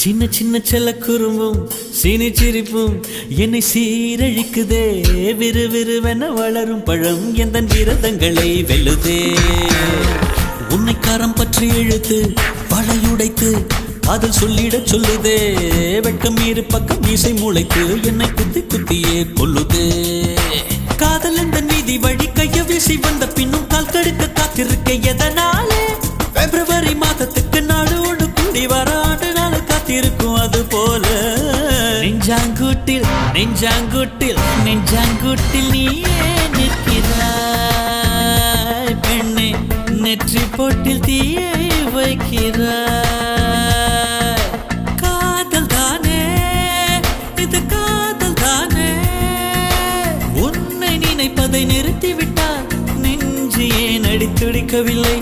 சின்ன சின்ன செல்ல குறும்பும் சீனி சிரிப்பும் என்னை சீரழிக்குதே. விறுவிறுவென வளரும் பழம் எந்த விரதங்களை வெல்லுதே. உன்னை கரம் பற்றி இழுத்து வளையுடைத்து காதல் சொல்லிடச் சொல்லுதே. வெட்கம் இரு பக்கம் மீசை முளைத்து என்னை குத்தி குத்தியே கொல்லுதே. காதல் எந்த நீதி வழி கைய வீசி வந்த பின்னும் கால் கடுக்க காத்திருக்க எதனாலே? பிப்ரவரி மாதத்துக்கு நாடோடு கூடி வர ஆண்டு நாள் காத்திருக்கும். அது போல நெஞ்சாங்கூட்டில் நெஞ்சாங்கூட்டில் நெஞ்சாங்கூட்டில் நீயே நிற்கிறாய் பெண்ணே. நெற்றி போட்டில் தீயை வைக்கிறாய். காதல் தானே இது, காதல் தானே. உன்னை நினைப்பதை நிறுத்திவிட்டால் நெஞ்சு ஏன் அடித்துடிக்கவில்லை?